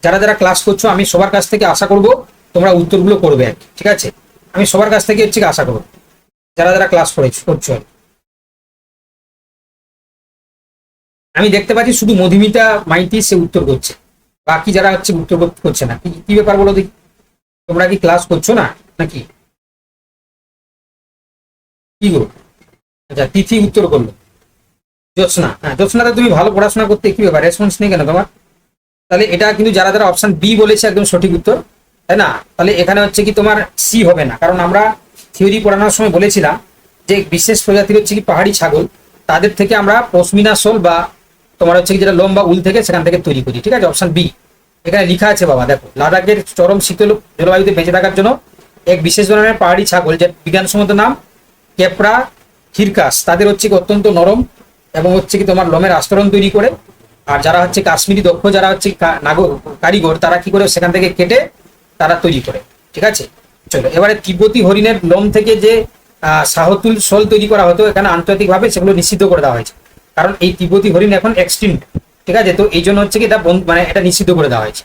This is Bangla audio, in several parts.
যারা যারা ক্লাস করছো আমি সবার কাছ থেকে আশা করব তোমরা উত্তরগুলো করবে আর কি, ঠিক আছে? আমি সবার কাছ থেকে হচ্ছে আশা করবো যারা যারা ক্লাস করছো। আমি দেখতে পাচ্ছি শুধু মধুমিতা মাইতি সে উত্তর করছে, বাকি যারা হচ্ছে উত্তর করছে না। কি ব্যাপার বলো দেখি, তোমরা কি ক্লাস করছো না নাকি? কি গো? আচ্ছা, তিথি উত্তর করলো। জ্যোৎস্না, হ্যাঁ জ্যোৎস্নাটা তুমি ভালো পড়াশোনা করতে, কি ব্যাপার রেসপন্স নেই কেন তোমার? তাহলে এটা কিন্তু যারা যারা অপশন বি বলেছে একদম সঠিক উত্তর, তাই না? তাহলে এখানে হচ্ছে কি তোমার সি হবে না, কারণ আমরা থিওরি পড়ানোর সময় বলেছিলাম যে বিশেষ প্রজাতির হচ্ছে কি পাহাড়ি ছাগল, তাদের থেকে আমরা পশমিনা শোল বা তোমার হচ্ছে কি যেটা লোম বা উল থেকে সেখান থেকে তৈরি করি, ঠিক আছে? অপশন বি এখানে লেখা আছে বাবা, দেখো লাদাখের চরম শীতল জলবায়ুতে বেঁচে থাকার জন্য এক বিশেষ ধরনের পাহাড়ি ছাগল, যে বিজ্ঞানসম্মত নাম কেপরা হিরকাস, তাদের হচ্ছে কি অত্যন্ত নরম এবং হচ্ছে কি তোমার লোমের আস্তরণ তৈরি করে। আর যারা হচ্ছে কাশ্মীরি দক্ষ যারা হচ্ছে কারিগর, তারা কি করে সেখান থেকে কেটে তারা তৈরি করে, ঠিক আছে? চলো এবারে তিব্বতী হরিণের লোম থেকে যে শাহতুল শোল তৈরি করা হতো, এখানে আন্তর্জাতিকভাবে সেগুলো নিষিদ্ধ করে দেওয়া হয়েছে, কারণ এই তিব্বতী হরিণ এখন এক্সটিন্ট, ঠিক আছে? তো এই জন্য হচ্ছে কি এটা মানে এটা নিষিদ্ধ করে দেওয়া হয়েছে।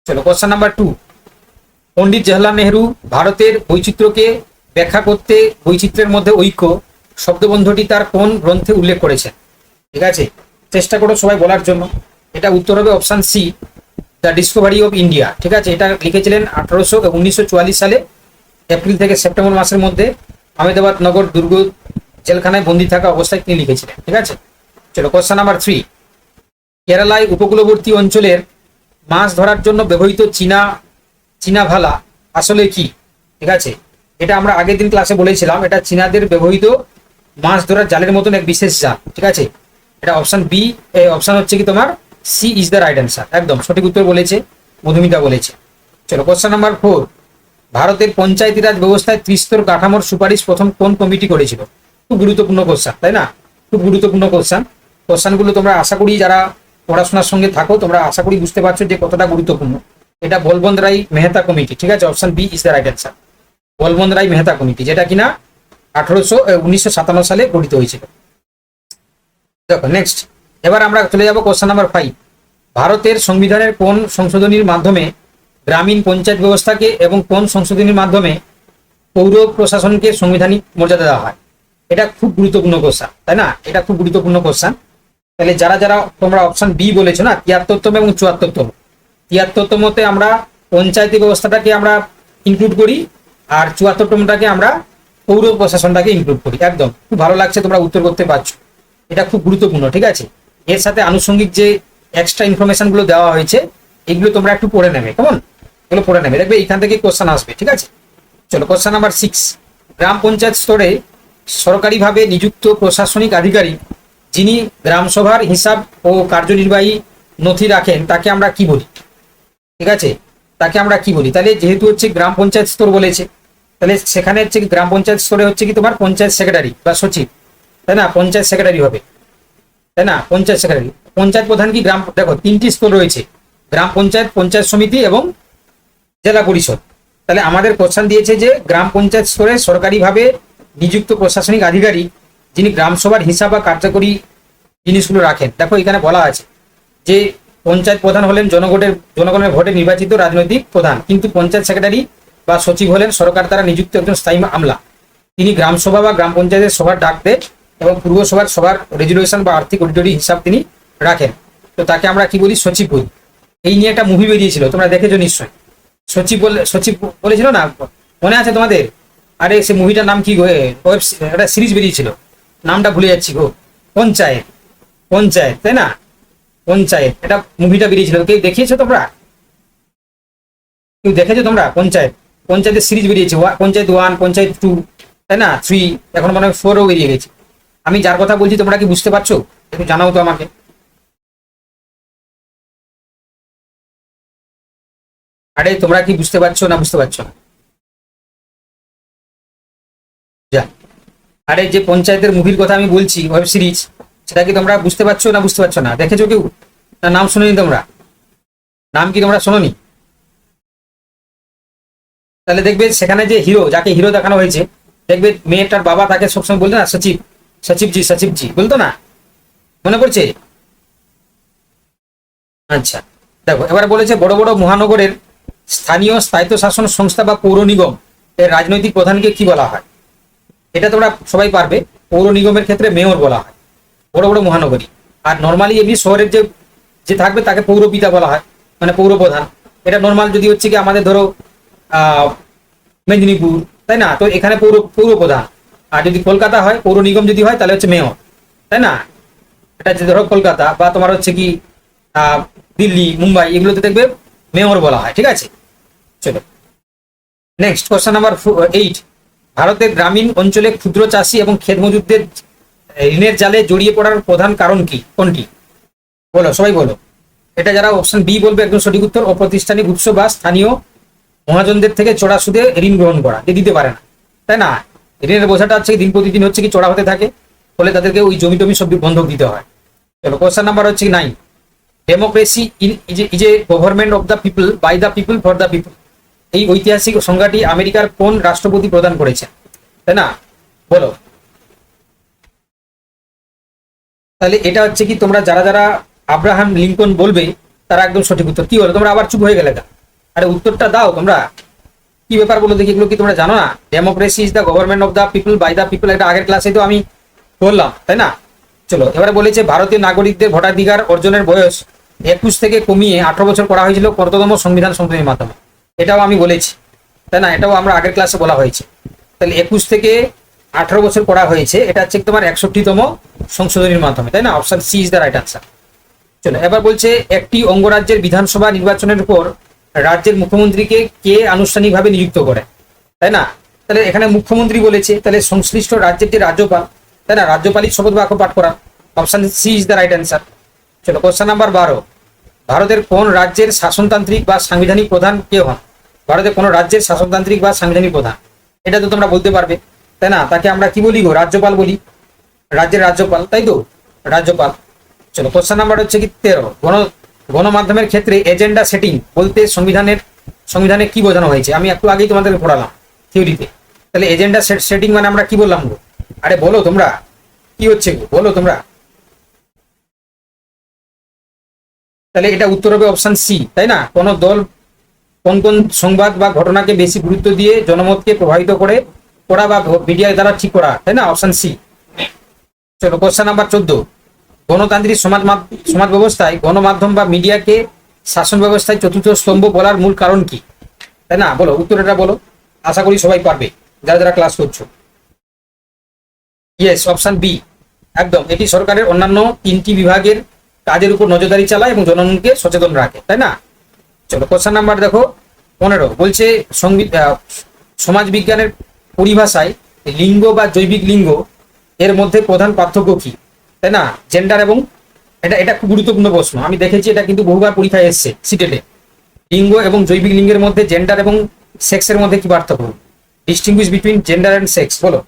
চলো কোশ্চেন নাম্বার 2। পন্ডিত জওহরলাল নেহরু ভারতের বৈচিত্র্যকে ব্যাখ্যা করতে বৈচিত্র্যের মধ্যে ঐক্য শব্দবন্ধটি তার কোন গ্রন্থে উল্লেখ করেছেন? ঠিক আছে, চেষ্টা করো সবাই বলার জন্য। এটা উত্তর হবে option C, the discovery of India, ঠিক আছে? এটা লিখেছিলেন 1944 সালে এপ্রিল থেকে সেপ্টেম্বর মাসের মধ্যে আহমেদাবাদ নগর দুর্গ জেলখানায় বন্দী থাকা অবস্থায় তিনি লিখেছিলেন, ঠিক আছে? চলো কোশ্চেন নাম্বার 3। কেরালায় উপকূলবর্তী অঞ্চলের মাছ ধরার জন্য ব্যবহৃত চীনা ভালা আসলে কি? ঠিক আছে, এটা আমরা আগের দিন ক্লাসে বলেছিলাম, এটা চীনাদের ব্যবহৃত মাছ ধরার জালের মতন এক বিশেষ জাল, ঠিক আছে? এটা অপশন বি, অপশন হচ্ছে কি তোমার C is the right answer, একদম সঠিক উত্তর বলেছে মধুমিতা বলেছে। চলো কোশ্চেন নাম্বার 4। ভারতের পঞ্চায়েতি রাজ ব্যবস্থায় ত্রিস্তর কাঠামোর সুপারিশ প্রথম কোন কমিটি করেছিল? খুব গুরুত্বপূর্ণ কোশ্চেন, তাই না? খুব গুরুত্বপূর্ণ কোশ্চেনগুলো তোমরা আশা করি যারা পড়াশোনার সঙ্গে থাকো তোমরা আশা করি বুঝতে পারছো যে কতটা গুরুত্বপূর্ণ। এটা বলবন্ত রায় মেহতা কমিটি, ঠিক আছে? Option B is the right answer, Balwant Rai Mehta committee, যেটা কিনা 1957 সালে গঠিত হয়েছিল। দেখো নেক্সট, এবার আমরা চলে যাব কোশ্চেন নাম্বার 5। ভারতের সংবিধানের কোন সংশোধনীর মাধ্যমে গ্রামীণ পঞ্চায়েত ব্যবস্থাকে এবং কোন সংশোধনীর মাধ্যমে পৌর প্রশাসনকে সাংবিধানিক মর্যাদা দেওয়া হয়? এটা খুব গুরুত্বপূর্ণ কোশ্চেন, তাই না? এটা খুব গুরুত্বপূর্ণ কোশ্চেন। তাহলে যারা যারা তোমরা অপশন বি বলেছো না, 73তম এবং 74তম, 73তমতে আমরা পঞ্চায়েতি ব্যবস্থাটাকে আমরা ইনক্লুড করি, আর 74তমটাকে আমরা পৌর প্রশাসনটাকে ইনক্লুড করি। একদম খুব ভালো লাগছে তোমরা উত্তর করতে পারছো, এটা খুব গুরুত্বপূর্ণ, ঠিক আছে? এর সাথে আনুষঙ্গিক যে এক্সট্রা ইনফরমেশন গুলো দেওয়া হয়েছে এগুলো তোমরা একটু পড়ে নেবে, কেমন? এগুলো পড়ে নেবে, দেখবে এখান থেকে কোশ্চেন আসবে, ঠিক আছে? চলো কোশ্চেন নাম্বার 6। গ্রাম পঞ্চায়েত স্তরে সরকারিভাবে নিযুক্ত প্রশাসনিক আধিকারিক যিনি গ্রাম সভার হিসাব ও কার্যনির্বাহী নথি রাখেন তাকে আমরা কি বলি? ঠিক আছে, তাকে আমরা কি বলি? তাহলে যেহেতু হচ্ছে গ্রাম পঞ্চায়েত স্তর বলেছে, তাহলে সেখানে হচ্ছে গ্রাম পঞ্চায়েত স্তরে হচ্ছে কি তোমার পঞ্চায়েত সেক্রেটারি বা সচিব, তাই না? পঞ্চায়েত সেক্রেটারি হবে, তাই না? পঞ্চায়েত সেক্রেটারি। পঞ্চায়েত প্রধান কি গ্রাম, দেখো 3টি স্তর রয়েছে, গ্রাম পঞ্চায়েত, পঞ্চায়েত সমিতি এবং জেলা পরিষদ। তাহলে আমাদের কোশ্চেন দিয়েছে যে গ্রাম পঞ্চায়েত স্তরে সরকারিভাবে নিযুক্ত প্রশাসনিক আধিকারিক যিনি গ্রাম সভার হিসাব বা কার্যকরী জিনিসগুলো রাখেন। দেখো এখানে বলা আছে যে পঞ্চায়েত প্রধান হলেন জনগণের ভোটে নির্বাচিত রাজনৈতিক প্রধান, কিন্তু পঞ্চায়েত সেক্রেটারি বা সচিব হলেন সরকার দ্বারা নিযুক্ত একজন স্থায়ী আমলা। তিনি গ্রাম সভা বা গ্রাম পঞ্চায়েতের সভার ডাক দেন এবং পূর্ব সভার রেজুলেশন বা আর্থিক অডিটরি হিসাব তিনি রাখেন। তো তাকে আমরা কি বলি? সচিব বলি। এই নিয়ে একটা মুভি বেরিয়েছিল, তোমরা দেখেছো নিশ্চয়ই। সচিব বলেছিল না, মনে আছে তোমাদের? আরে সে মুভিটার নাম কি গো? একটা সিরিজ বেরিয়েছিল, নামটা ভুলে যাচ্ছি গো। পঞ্চায়েত, পঞ্চায়েত, তাই না? পঞ্চায়েত, এটা মুভিটা বেরিয়েছিল, কেউ দেখিয়েছো তোমরা? কেউ দেখেছো তোমরা? পঞ্চায়েতের সিরিজ বেরিয়েছে, পঞ্চায়েত 1, পঞ্চায়েত 2, তাই না? 3, এখন মনে হয় 4ও বেরিয়ে গেছে। আমি যার কথা বলছি তোমরা কি বুঝতে পারছো? একটু জানাও তো আমাকে। আরে তোমরা কি বুঝতে পারছো না বুঝতে পারছো না? যা, আরে যে পঞ্চায়েতের মুভির কথা আমি বলছি, ওয়েব সিরিজ, সেটা কি তোমরা বুঝতে পারছো না বুঝতে পারছো না? দেখেছো কেউ? না নাম শুনোনি তোমরা? নাম কি তোমরা শোনোনি? তাহলে দেখবে সেখানে যে হিরো, যাকে হিরো দেখানো হয়েছে, দেখবে মেয়েটার বাবা তাকে সবসময় বলতো না সচিব, সচিবজি সচিবজি বলতো না? মনে পড়ছে? আচ্ছা, দেখো এবারে বলেছে বড় বড় মহানগরের স্থানীয় স্বায়ত্তশাসন সংস্থা বা পৌর নিগম এর রাজনৈতিক প্রধানকে কি বলা হয়? এটা তোমরা সবাই পারবে। পৌর নিগমের ক্ষেত্রে মেয়র বলা হয় বড় বড় মহানগরী। আর নর্মালি এমনি শহরের যে যে থাকবে তাকে পৌরপিতা বলা হয়, মানে পৌর প্রধান। এটা নর্মাল যদি হচ্ছে কি আমাদের ধরো মেদিনীপুর, তাই না, তো এখানে পৌর পৌর প্রধান। আর যদি কলকাতা হয়, পৌর নিগম যদি হয় তাহলে হচ্ছে মেয়র, তাই না। এটা যে ধরো কলকাতা বা তোমার হচ্ছে কি দিল্লি, মুম্বাই, এগুলোতে দেখবে মেয়র বলা হয়। ঠিক আছে, চলো নেক্সট কোশ্চেন নাম্বার 8। ভারতের গ্রামীণ অঞ্চলে ক্ষুদ্র চাষী এবং ক্ষেত মজুরদের ঋণের জালে জড়িয়ে পড়ার প্রধান কারণ কি, কোনটি? বলো, সবাই বলো। এটা যারা অপশন বি বলবে একদম সঠিক উত্তর। অপ্রাতিষ্ঠানিক উৎস বা স্থানীয় মহাজনদের থেকে চড়া সুদে ঋণ গ্রহণ করা, যে দিতে পারে না, তাই না। ঋণের বোঝাটা হচ্ছে দিন প্রতিদিন হচ্ছে কি চড়া হতে থাকে, ফলে তাদেরকে ওই জমি টমি সব বন্ধক দিতে হয়। চলো কোশ্চেন নাম্বার হচ্ছে 9। Democracy is a government of the people by the people for the people, এই ঐতিহাসিক সংজ্ঞাটি আমেরিকার কোন রাষ্ট্রপতি প্রদান করেছেন, তাই না, বলো। তাহলে এটা হচ্ছে কি তোমরা যারা যারা আব্রাহাম লিঙ্কন বলবে তারা একদম সঠিক উত্তর। কি হলো, তোমরা আবার চুপ হয়ে গেলে? আরে উত্তরটা দাও তোমরা, কি ব্যাপার বলো দেখি, এগুলো কি তোমরা জানো না? Democracy is the government of the people by the people, এটা আগের ক্লাসে তো আমি বললাম, তাই না। চলো এবারে বলেছে ভারতীয় নাগরিকদের ভোটাধিকার অর্জনের বয়স 21 থেকে কমিয়ে 18 বছর করা হয়েছিল কততম সংবিধান সংশোধনীর মাধ্যমে? এটাও আমি বলেছি, তাই না, এটাও আমরা আগের ক্লাসে বলা হয়েছে। তাহলে 21 থেকে 18 বছর করা হয়েছে, এটা হচ্ছে তোমার 61তম সংশোধনীর মাধ্যমে, তাই না। Option C is the right answer. চলো এবার বলছে একটি অঙ্গরাজ্যের বিধানসভা নির্বাচনের পর রাজ্যের মুখ্যমন্ত্রীকে কে আনুষ্ঠানিকভাবে নিযুক্ত করে, তাই না। তাহলে এখানে মুখ্যমন্ত্রী বলেছে, তাহলে সংশ্লিষ্ট রাজ্যের যে রাজ্যপাল, তাই না, রাজ্যপালই শপথ বাক্য পাঠ করা। Option C is the right answer. চলো কোশ্চেন নাম্বার 12। ভারতের কোন রাজ্যের শাসনতান্ত্রিক বা সাংবিধানিক প্রধান কে হন? ভারতের কোন রাজ্যের শাসনতান্ত্রিক বা সাংবিধানিক প্রধান, এটা তো তোমরা বলতে পারবে, তাই না। তাকে আমরা কি বলি গো? রাজ্যপাল বলি, রাজ্যের রাজ্যপাল, তাই তো, রাজ্যপাল। চলো কোশ্চেন নাম্বার হচ্ছে কি 13। গণমাধ্যমের ক্ষেত্রে এজেন্ডা সেটিং বলতে সংবিধানে কি বোঝানো হয়েছে? আমি একটু আগেই তোমাদেরকে পড়ালাম থিওরিতে। তাহলে এজেন্ডা সেটিং মানে আমরা কি বললাম গো? আরে বলো তোমরা, কি হচ্ছে গো, বলো তোমরা। তাহলে এটা উত্তর হবে অপশন সি, তাই না। কোন দল কোন কোন সংবাদ বা ঘটনাকে বেশি গুরুত্ব দিয়ে জনমতকে প্রভাবিত করে করা বা মিডিয়ার দ্বারা ঠিক করা, তাই না, অপশন সি। চলো কোশ্চেন নাম্বার 14। গণতান্ত্রিক সমাজ ব্যবস্থায় গণমাধ্যম বা মিডিয়াকে শাসন ব্যবস্থায় চতুর্থ স্তম্ভ বলার মূল কারণ কি, তাই না, বলো উত্তর এটা বলো। আশা করি সবাই পারবে যারা যারা ক্লাস করছো। ইয়েস, অপশন বি একদম। এটি সরকারের অন্যান্য 3টি বিভাগের কাজের উপর নজরদারি চালায় এবং জনগণকে সচেতন রাখে, তাই না। চলো কোশ্চেন নাম্বার দেখো 15। বলছে সমাজ বিজ্ঞানের পরিভাষায় লিঙ্গ বা জৈবিক লিঙ্গ এর মধ্যে প্রধান পার্থক্য কি, তাই না, জেন্ডার এবং এটা এটা খুব গুরুত্বপূর্ণ প্রশ্ন, আমি দেখেছি এটা কিন্তু বহুবার পরীক্ষায় এসছে সিটেটে। লিঙ্গ এবং জৈবিক লিঙ্গের মধ্যে জেন্ডার এবং সেক্সের মধ্যে কি পার্থক্য? Distinguish between gender and sex, বলো।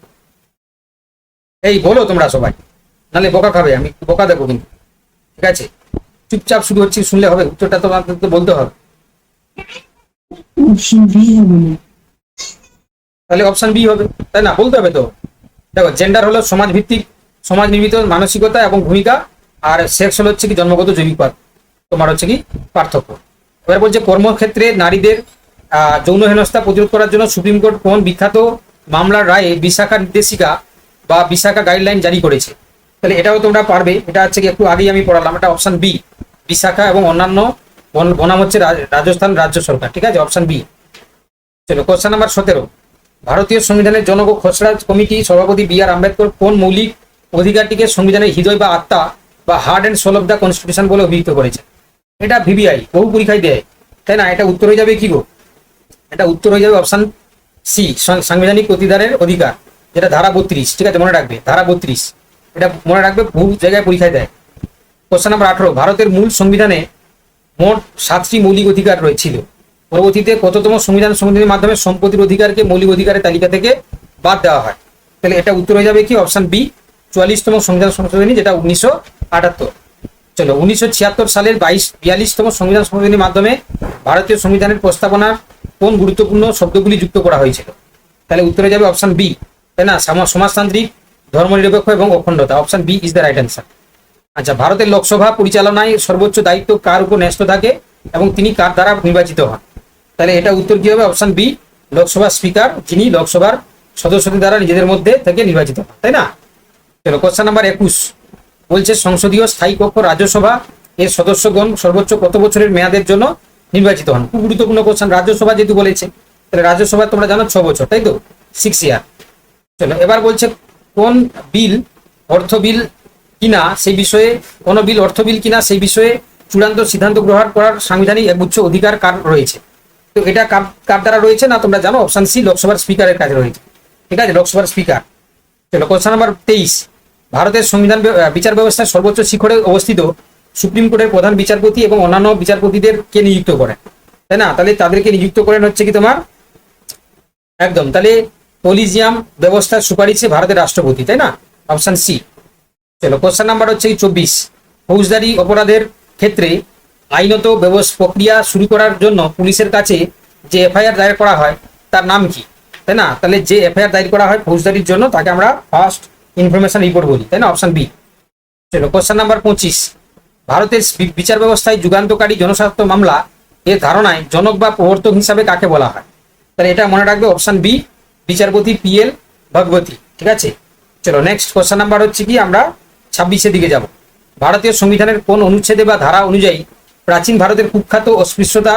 এই বলো তোমরা সবাই, নাহলে বোকা খাবে, আমি বোকা দেবো কিন্তু। ঠিক আছে, চুপচাপ শুরু হচ্ছে, শুনলে হবে, উত্তরটা তো বলতে হবে। তাহলে অপশন বি হবে, তাই না, বলতে হবে তো। দেখো জেন্ডার হলো সমাজ ভিত্তিক, সমাজ নির্মিত মানসিকতা এবং ভূমিকা, আর সেক্স হলো হচ্ছে কি জন্মগত জৈবিক তোমার হচ্ছে কি পার্থক্য। এবার বলছে কর্মক্ষেত্রে নারীদের যৌন হেনস্থা প্রতিরোধ করার জন্য সুপ্রিম কোর্ট কোন বিখ্যাত মামলার রায়ে বিশাখা নির্দেশিকা বা বিশাখা গাইডলাইন জারি করেছে? তাহলে এটাও তোমরা পারবে, এটা হচ্ছে কি একটু আগেই আমি পড়ালাম, এটা অপশন বি, বিশাখা এবং অন্যান্য বনাম হচ্ছে রাজস্থান রাজ্য সরকার। ঠিক আছে, অপশন বি। চলো কোশ্চেন নাম্বার 17। ভারতীয় সংবিধানের জনক খসড়া কমিটি সভাপতি বি.আর. আম্বেদকর কোন মৌলিক অধিকারটিকে সংবিধানের হৃদয় বা আত্মা বা heart and soul of the constitution বলে অভিহিত করেছে? এটা ভিভিআই বহু পরীক্ষায় দেয়, তাই না। এটা উত্তর হয়ে যাবে কি গো? এটা উত্তর হয়ে যাবে অপশন সি, সাংবিধানিক প্রতিদানের অধিকার, যেটা ধারা 32। ঠিক আছে, মনে রাখবে ধারা 32, এটা মনে রাখবে, বহু জায়গায় পরীক্ষায় দেয়। Question number 18। ভারতের মূল সংবিধানে মোট 7টি মৌলিক অধিকার রয়েছিল, পরবর্তীতে কততম সংশোধনীর মাধ্যমে সম্পত্তির অধিকারকে মৌলিক অধিকারের তালিকা থেকে বাদ দেওয়া হয়? তাহলে এটা উত্তর হয়ে যাবে কি অপশন বি, 44তম সংবিধান সংশোধনী, যেটা 1978। চলো 1976 সালের 42তম সংবিধান সংশোধনীর মাধ্যমে ভারতীয় সংবিধানের প্রস্তাবনার কোন গুরুত্বপূর্ণ শব্দগুলি যুক্ত করা হয়েছিল? তাহলে উত্তর হয়ে যাবে অপশন বি, তাই না, সমাজতান্ত্রিক, ধর্মনিরপেক্ষ এবং অখণ্ডতা। Option B is the right answer. আচ্ছা, ভারতের লোকসভা পরিচালনায় সর্বোচ্চ দায়িত্ব কার উপর ন্যস্ত থাকে? এবং তিনি কার দ্বারা নির্বাচিত হন? তাহলে এটা উত্তর কি হবে? অপশন বি, লোকসভার স্পিকার, যিনি লোকসভার সদস্যদের দ্বারা নিজেদের মধ্যে থেকে নির্বাচিত হন, তাই না? চলো কোশ্চেন নাম্বার 21 বলছে সংসদীয় স্থায়ী কক্ষ রাজ্যসভা এর সদস্যগণ সর্বোচ্চ কত বছরের মেয়াদের জন্য নির্বাচিত হন? খুব গুরুত্বপূর্ণ কোশ্চেন। রাজ্যসভা যেহেতু বলেছে, তাহলে রাজ্যসভা তোমরা জানো 6 বছর, তাই তো, 6 ইয়ার। চলো এবার বলছে কোন বিল অর্থ বিল কিনা সেই বিষয়ে, কোন বিল অর্থ বিল কিনা সেই বিষয়ে চূড়ান্ত সিদ্ধান্ত গ্রহণ করার সাংবিধানিক একগুচ্ছ অধিকার কার রয়েছে? তো এটা কার দ্বারা রয়েছে না তোমরা জানো? অপশন সি, লোকসভার স্পিকারের কাছে রয়েছে। ঠিক আছে, লোকসভার স্পিকার। চলো কোশ্চেন নাম্বার 23 ভারতের সংবিধান বিচার ব্যবস্থার সর্বোচ্চ শিখরে অবস্থিত সুপ্রিম কোর্টের প্রধান বিচারপতি এবং অন্যান্য বিচারপতিদের কে নিযুক্ত করেন? তাই না? তাহলে তাদেরকে নিযুক্ত করেন হচ্ছে কি তোমার একদম, তাহলে কলিজিয়াম ব্যবস্থার সুপারিশে ভারতের রাষ্ট্রপতি, তাই না? Option C. চলো কোশ্চেন নাম্বার হচ্ছে 24 ফৌজদারি অপরাধের ক্ষেত্রে আইনত প্রক্রিয়া শুরু করার জন্য পুলিশের কাছে যে এফআইআর দায়ের করা হয় তার নাম কি? তাই না? তাহলে যে এফআইআর দায়ের করা হয় ফৌজদারির জন্য তাকে আমরা ফার্স্ট ইনফরমেশন রিপোর্ট বলি, তাই না? Option B. চলো কোশ্চেন নাম্বার 25 ভারতের বিচার ব্যবস্থায় যুগান্তকারী জনস্বার্থ মামলা এর ধারণায় জনক বা প্রবর্তক হিসাবে কাকে বলা হয়? তাহলে এটা মনে রাখবে, অপশন বি, বিচারপতি PL ভগবতী। ঠিক আছে, চলো নেক্সট কোশ্চেন নাম্বার হচ্ছে কি আমরা 26-এর দিকে যাব। ভারতীয় সংবিধানের কোন অনুচ্ছেদে বা ধারা অনুযায়ী প্রাচীন ভারতের কুখ্যাত অস্পৃশ্যতা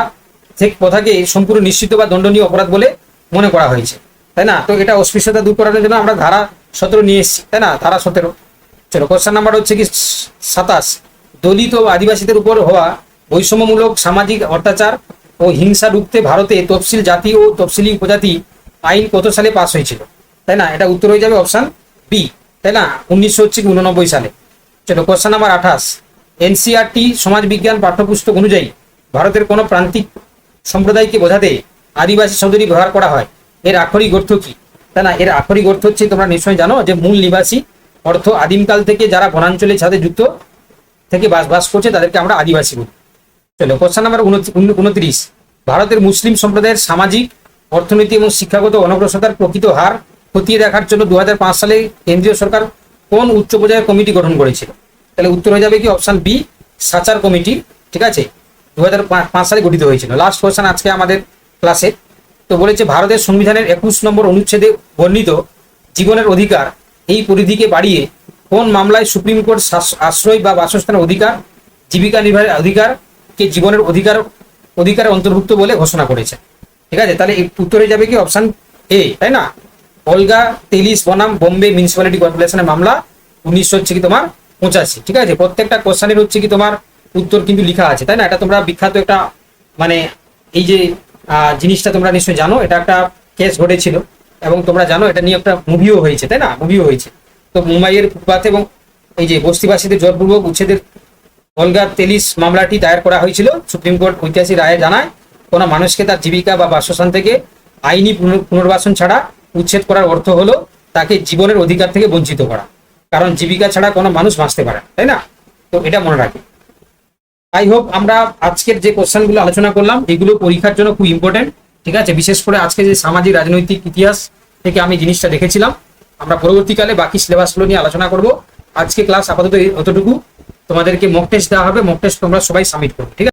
থেকে প্রথাকে সম্পূর্ণ নিশ্চিত বা দণ্ডনীয় অপরাধ বলে মনে করা হয়েছে? তাই না? তো এটা অস্পৃশ্যতা দূর করার জন্য আমরা ধারা 17 নিয়ে এসেছি, তাই না? ধারা 17। চলো কোশ্চেন নাম্বার হচ্ছে কি 27 দলিত ও আদিবাসীদের উপর হওয়া বৈষম্যমূলক সামাজিক অত্যাচার ও হিংসা রুখতে ভারতে তফসিল জাতি ও তফসিলি উপজাতি আইন কত সালে পাস হয়েছিল? তাই না? এটা উত্তর হয়ে যাবে অপশন বি, তাই না? 1989 সালে। চলো কোশ্চেন নাম্বার 28 NCERT সমাজ বিজ্ঞান পাঠ্যপুস্তক অনুযায়ী ভারতের কোন প্রান্তিক সম্প্রদায়কে বোঝাতে আদিবাসী শব্দটি ব্যবহার করা হয়? এর আক্ষরিক অর্থ কি? তাই না? এর আক্ষরিক অর্থ হচ্ছে তোমরা নিশ্চয়ই জানো যে মূল নিবাসী, অর্থ আদিমকাল থেকে যারা বনাঞ্চলের সাথে যুক্ত থেকে বাস করছে তাদেরকে আমরা আদিবাসী বলি। চলো কোশ্চেন নাম্বার 29 ভারতের মুসলিম সম্প্রদায়ের সামাজিক, অর্থনৈতিক এবং শিক্ষাগত অনগ্রসরতার প্রকৃত হার খতিয়ে দেখার জন্য 2005 সালে কেন্দ্রীয় সরকার কোন উচ্চ পর্যায়ের কমিটি গঠন করেছিল? তাহলে উত্তর হয়ে যাবে কি অপশন বি, সাচার কমিটি। ঠিক আছে, 2005 সালে গঠিত হয়েছিল। লাস্ট কোশ্চেন আজকে আমাদের ক্লাসে। তো বলেছে ভারতের সংবিধানের 21 নম্বর অনুচ্ছেদে বর্ণিত জীবনের অধিকার এই পরিধিকে বাড়িয়ে কোন মামলায় সুপ্রিম কোর্ট আশ্রয় বা বাসস্থানের অধিকার, জীবিকা নির্বাহের অধিকারকে জীবনের অধিকারে অন্তর্ভুক্ত বলে ঘোষণা করেছে? ঠিক আছে, তাহলে উত্তরে যাবে কি অপশন এ, তাই না? অলগা তেলিস বনাম বোম্বে মিউনিসিপ্যালিটি কর্পোরেশনের মামলা 1985। ঠিক আছে, প্রত্যেকটা কোশ্চেনের হচ্ছে কি তোমার উত্তর কিন্তু লেখা আছে, তাই না? এটা তোমরা বিখ্যাত একটা মানে এই যে জিনিসটা তোমরা নিশ্চয়ই জানো, এটা একটা কেস ঘটেছিল এবং তোমরা জানো এটা নিয়ে একটা মুভিও হয়েছে, তাই না? মুভিও হয়েছে। তো মুম্বাইয়ের ফুটপাথ এবং এই যে বস্তিবাসীদের জোরপূর্বক উচ্ছেদের অলগা তেলিস মামলাটি দায়ের করা হয়েছিল। সুপ্রিম কোর্ট ঐতিহাসিক রায়ে জানায় কোনো মানুষকে তার জীবিকা বা বাসস্থান থেকে আইনি পুনর্বাসন ছাড়া উচ্ছেদ করার অর্থ হলো তাকে জীবনের অধিকার থেকে বঞ্চিত করা, কারণ জীবিকা ছাড়া কোনো মানুষ বাঁচতে পারে, তাই না? তো এটা মনে রাখি। আই হোপ আমরা আজকের যে কোশ্চেনগুলো আলোচনা করলাম এগুলো পরীক্ষার জন্য খুব ইম্পর্টেন্ট। ঠিক আছে, বিশেষ করে আজকে যে সামাজিক রাজনৈতিক ইতিহাস থেকে আমি জিনিসটা দেখেছিলাম। আমরা পরবর্তীকালে বাকি সিলেবাসগুলো নিয়ে আলোচনা করব। আজকে ক্লাস আপাতত অতটুকু। তোমাদেরকে মক টেস্ট দেওয়া হবে, মক টেস্ট তোমরা সবাই সাবমিট করো। ঠিক আছে।